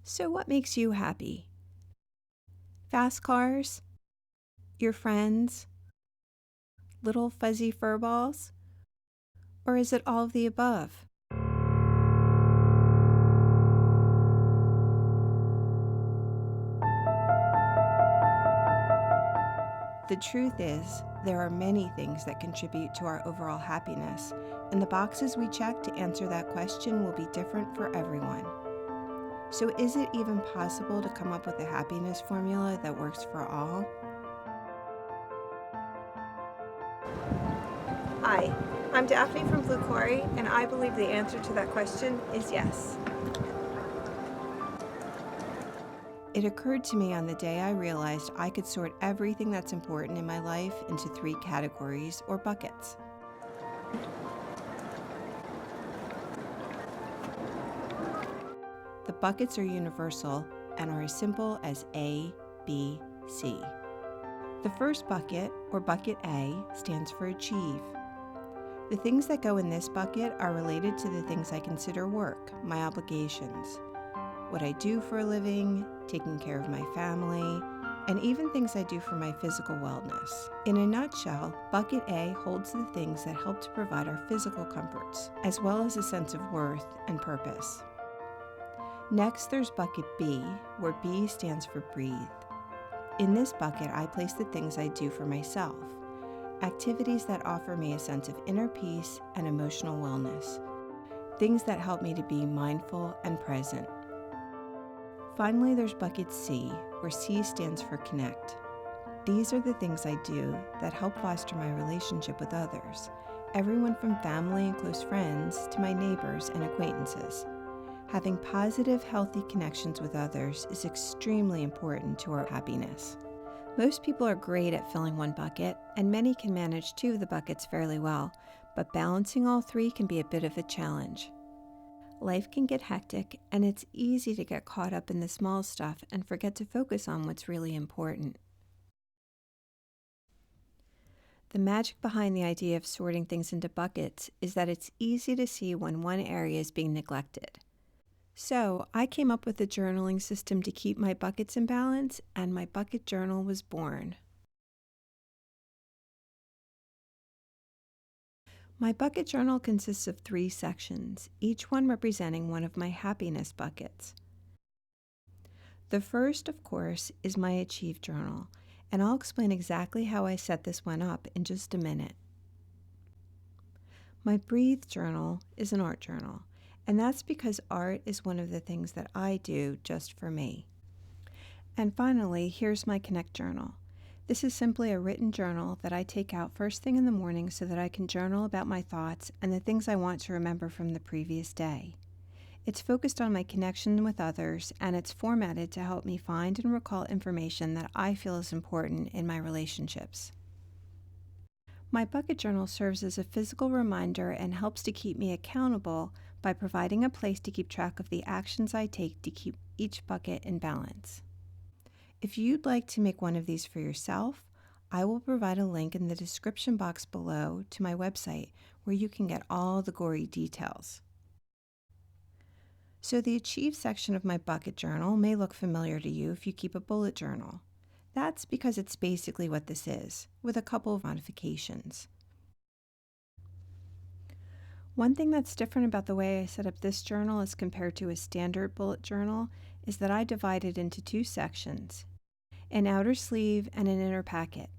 So what makes you happy? Fast cars? Your friends? Little fuzzy fur balls? Or is it all of the above? The truth is, there are many things that contribute to our overall happiness, and the boxes we check to answer that question will be different for everyone. So is it even possible to come up with a happiness formula that works for all? Hi, I'm Daphne from Blue Quarry, and I believe the answer to that question is yes. It occurred to me on the day I realized I could sort everything that's important in my life into 3 categories or buckets. The buckets are universal and are as simple as A, B, C. The first bucket, or bucket A, stands for achieve. The things that go in this bucket are related to the things I consider work, my obligations, what I do for a living, taking care of my family, and even things I do for my physical wellness. In a nutshell, bucket A holds the things that help to provide our physical comforts, as well as a sense of worth and purpose. Next, there's bucket B, where B stands for breathe. In this bucket, I place the things I do for myself, activities that offer me a sense of inner peace and emotional wellness, things that help me to be mindful and present. Finally, there's bucket C, where C stands for connect. These are the things I do that help foster my relationship with others, everyone from family and close friends to my neighbors and acquaintances. Having positive, healthy connections with others is extremely important to our happiness. Most people are great at filling one bucket, and many can manage 2 of the buckets fairly well, but balancing all 3 can be a bit of a challenge. Life can get hectic, and it's easy to get caught up in the small stuff and forget to focus on what's really important. The magic behind the idea of sorting things into buckets is that it's easy to see when one area is being neglected. So I came up with a journaling system to keep my buckets in balance, and my bucket journal was born. My bucket journal consists of 3 sections, each one representing one of my happiness buckets. The first, of course, is my achieve journal, and I'll explain exactly how I set this one up in just a minute. My breathe journal is an art journal, and that's because art is one of the things that I do just for me. And finally, here's my connect journal. This is simply a written journal that I take out first thing in the morning so that I can journal about my thoughts and the things I want to remember from the previous day. It's focused on my connection with others, and it's formatted to help me find and recall information that I feel is important in my relationships. My bucket journal serves as a physical reminder and helps to keep me accountable by providing a place to keep track of the actions I take to keep each bucket in balance. If you'd like to make one of these for yourself, I will provide a link in the description box below to my website where you can get all the gory details. So the Achieve section of my bucket journal may look familiar to you if you keep a bullet journal. That's because it's basically what this is, with a couple of modifications. One thing that's different about the way I set up this journal as compared to a standard bullet journal is that I divide it into 2 sections, an outer sleeve and an inner packet.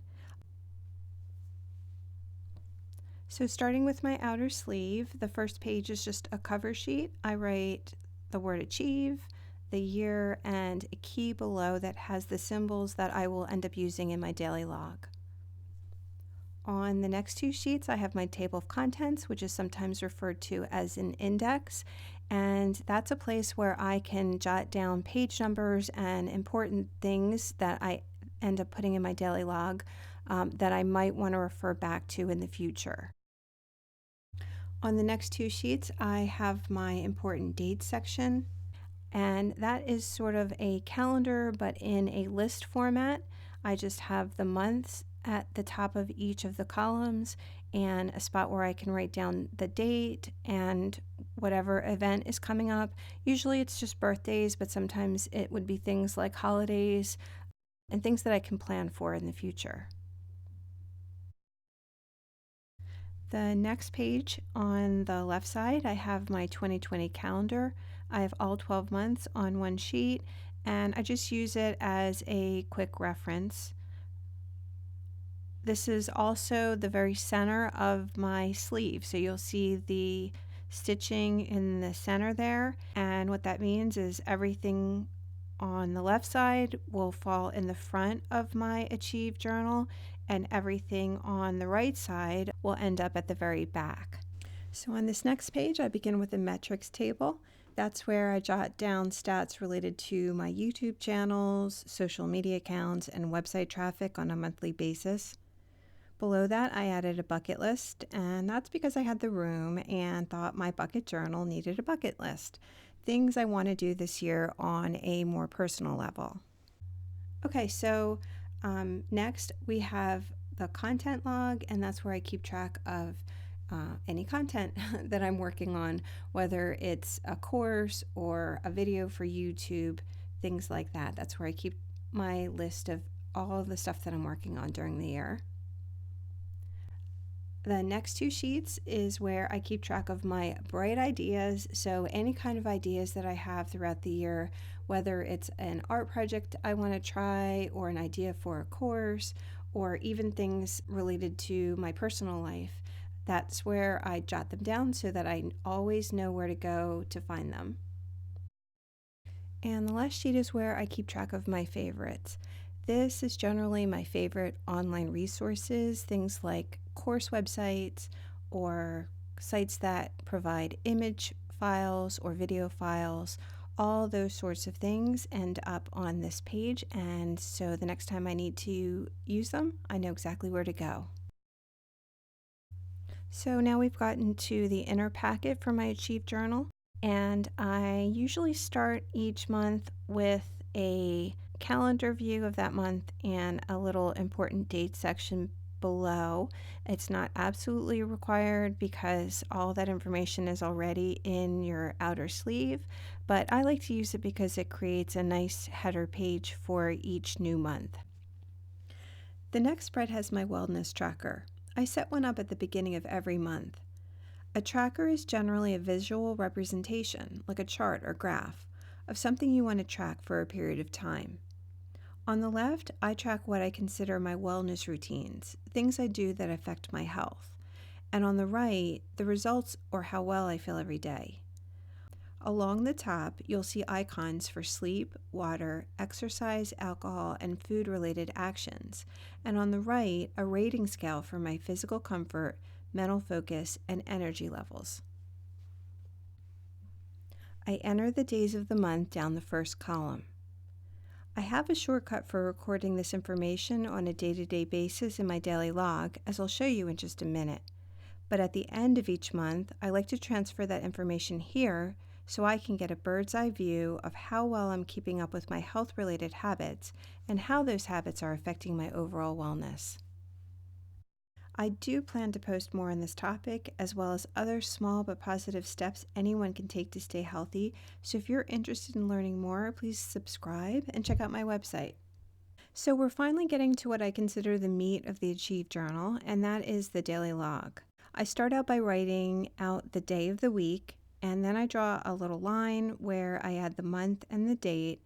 So starting with my outer sleeve, the first page is just a cover sheet. I write the word achieve, the year, and a key below that has the symbols that I will end up using in my daily log. On the next 2 sheets, I have my table of contents, which is sometimes referred to as an index, and that's a place where I can jot down page numbers and important things that I end up putting in my daily log that I might want to refer back to in the future. On the next 2 sheets, I have my important dates section, and that is sort of a calendar but in a list format. I just have the months at the top of each of the columns and a spot where I can write down the date and whatever event is coming up. Usually it's just birthdays, but sometimes it would be things like holidays and things that I can plan for in the future. The next page on the left side, I have my 2020 calendar. I have all 12 months on one sheet, and I just use it as a quick reference. This is also the very center of my sleeve, so you'll see the stitching in the center there, and what that means is everything on the left side will fall in the front of my Achieve journal, and everything on the right side will end up at the very back. So on this next page, I begin with a metrics table. That's where I jot down stats related to my YouTube channels, social media accounts, and website traffic on a monthly basis. Below that, I added a bucket list, and that's because I had the room and thought my bucket journal needed a bucket list. Things I want to do this year on a more personal level. Okay, so next we have the content log, and that's where I keep track of any content that I'm working on, whether it's a course or a video for YouTube, things like that. That's where I keep my list of all of the stuff that I'm working on during the year. The next two sheets is where I keep track of my bright ideas, so any kind of ideas that I have throughout the year, whether it's an art project I want to try or an idea for a course or even things related to my personal life. That's where I jot them down so that I always know where to go to find them. And the last sheet is where I keep track of my favorites. This is generally my favorite online resources, things like course websites or sites that provide image files or video files. All those sorts of things end up on this page, and so the next time I need to use them, I know exactly where to go. So now we've gotten to the inner packet for my Achieve journal, and I usually start each month with a calendar view of that month and a little important date section below. It's not absolutely required because all that information is already in your outer sleeve, but I like to use it because it creates a nice header page for each new month. The next spread has my wellness tracker. I set one up at the beginning of every month. A tracker is generally a visual representation, like a chart or graph, of something you want to track for a period of time. On the left, I track what I consider my wellness routines, things I do that affect my health. And on the right, the results or how well I feel every day. Along the top, you'll see icons for sleep, water, exercise, alcohol, and food-related actions. And on the right, a rating scale for my physical comfort, mental focus, and energy levels. I enter the days of the month down the first column. I have a shortcut for recording this information on a day-to-day basis in my daily log, as I'll show you in just a minute. But at the end of each month, I like to transfer that information here so I can get a bird's eye view of how well I'm keeping up with my health-related habits and how those habits are affecting my overall wellness. I do plan to post more on this topic, as well as other small but positive steps anyone can take to stay healthy, so if you're interested in learning more, please subscribe and check out my website. So we're finally getting to what I consider the meat of the Achieve journal, and that is the daily log. I start out by writing out the day of the week, and then I draw a little line where I add the month and the date,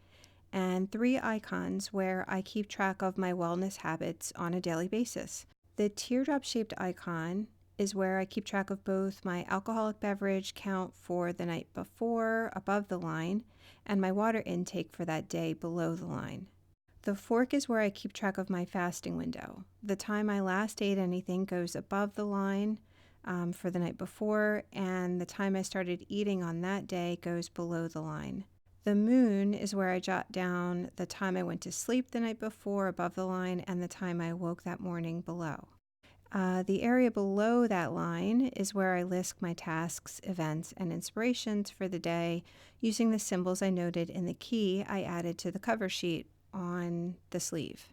and 3 icons where I keep track of my wellness habits on a daily basis. The teardrop-shaped icon is where I keep track of both my alcoholic beverage count for the night before above the line and my water intake for that day below the line. The fork is where I keep track of my fasting window. The time I last ate anything goes above the line for the night before, and the time I started eating on that day goes below the line. The moon is where I jot down the time I went to sleep the night before above the line and the time I woke that morning below. The area below that line is where I list my tasks, events, and inspirations for the day using the symbols I noted in the key I added to the cover sheet on the sleeve.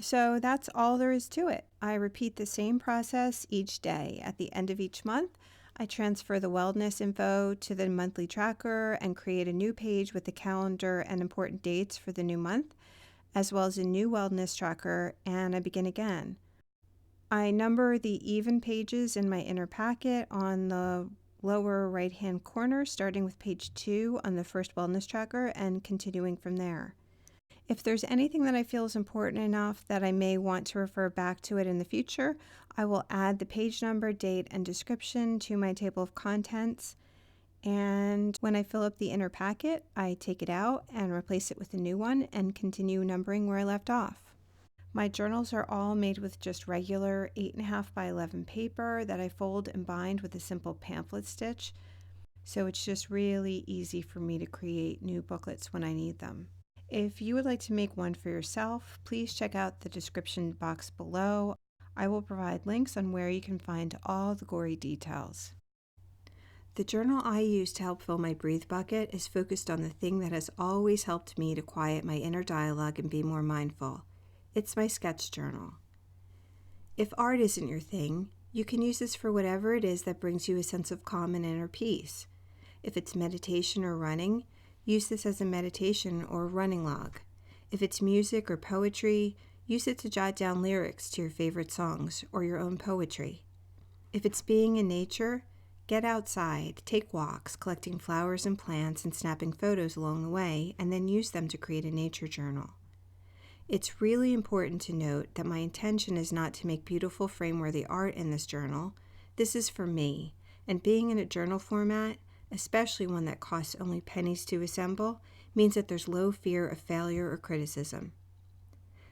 So that's all there is to it. I repeat the same process each day. At the end of each month, I transfer the wellness info to the monthly tracker and create a new page with the calendar and important dates for the new month, as well as a new wellness tracker, and I begin again. I number the even pages in my inner packet on the lower right-hand corner, starting with page 2 on the first wellness tracker and continuing from there. If there's anything that I feel is important enough that I may want to refer back to it in the future, I will add the page number, date, and description to my table of contents. And when I fill up the inner packet, I take it out and replace it with a new one and continue numbering where I left off. My journals are all made with just regular 8.5 by 11 paper that I fold and bind with a simple pamphlet stitch. So it's just really easy for me to create new booklets when I need them. If you would like to make one for yourself, please check out the description box below. I will provide links on where you can find all the gory details. The journal I use to help fill my breathe bucket is focused on the thing that has always helped me to quiet my inner dialogue and be more mindful. It's my sketch journal. If art isn't your thing, you can use this for whatever it is that brings you a sense of calm and inner peace. If it's meditation or running, use this as a meditation or running log. If it's music or poetry, use it to jot down lyrics to your favorite songs or your own poetry. If it's being in nature, get outside, take walks, collecting flowers and plants and snapping photos along the way, and then use them to create a nature journal. It's really important to note that my intention is not to make beautiful frame-worthy art in this journal. This is for me, and being in a journal format, especially one that costs only pennies to assemble, means that there's low fear of failure or criticism.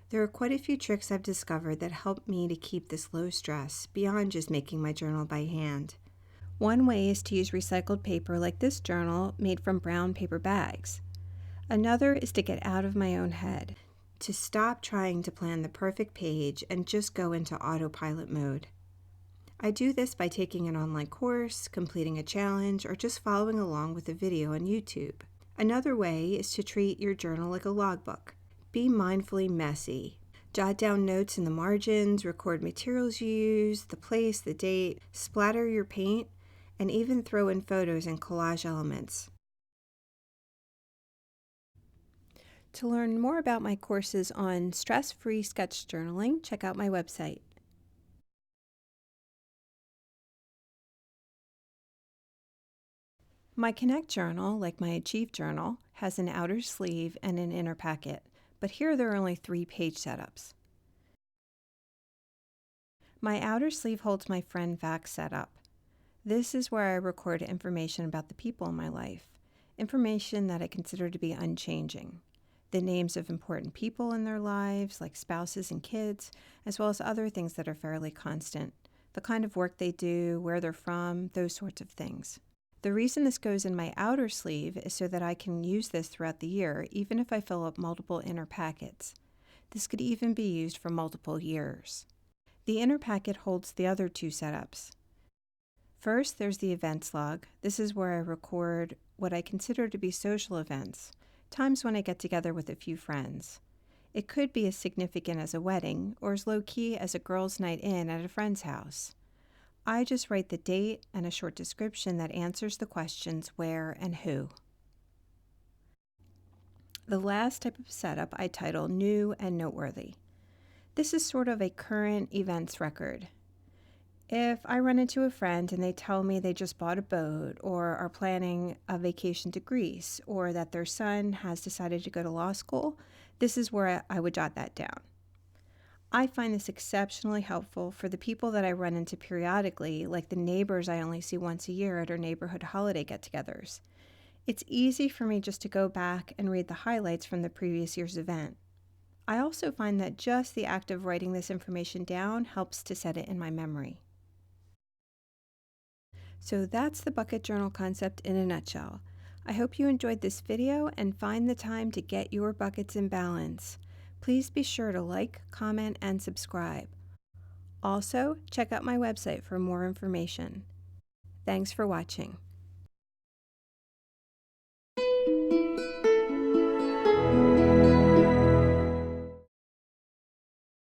There are quite a few tricks I've discovered that help me to keep this low stress beyond just making my journal by hand. One way is to use recycled paper like this journal made from brown paper bags. Another is to get out of my own head, to stop trying to plan the perfect page and just go into autopilot mode. I do this by taking an online course, completing a challenge, or just following along with a video on YouTube. Another way is to treat your journal like a logbook. Be mindfully messy. Jot down notes in the margins, record materials you use, the place, the date, splatter your paint, and even throw in photos and collage elements. To learn more about my courses on stress-free sketch journaling, check out my website. My Connect journal, like my Achieve journal, has an outer sleeve and an inner packet, but here there are only 3 page setups. My outer sleeve holds my friend fact setup. This is where I record information about the people in my life, information that I consider to be unchanging. The names of important people in their lives, like spouses and kids, as well as other things that are fairly constant, the kind of work they do, where they're from, those sorts of things. The reason this goes in my outer sleeve is so that I can use this throughout the year, even if I fill up multiple inner packets. This could even be used for multiple years. The inner packet holds the other 2 setups. First, there's the events log. This is where I record what I consider to be social events, times when I get together with a few friends. It could be as significant as a wedding or as low-key as a girls' night in at a friend's house. I just write the date and a short description that answers the questions where and who. The last type of setup I title New and Noteworthy. This is sort of a current events record. If I run into a friend and they tell me they just bought a boat or are planning a vacation to Greece or that their son has decided to go to law school, this is where I would jot that down. I find this exceptionally helpful for the people that I run into periodically, like the neighbors I only see once a year at our neighborhood holiday get-togethers. It's easy for me just to go back and read the highlights from the previous year's event. I also find that just the act of writing this information down helps to set it in my memory. So that's the bucket journal concept in a nutshell. I hope you enjoyed this video and find the time to get your buckets in balance. Please be sure to like, comment, and subscribe. Also, check out my website for more information. Thanks for watching.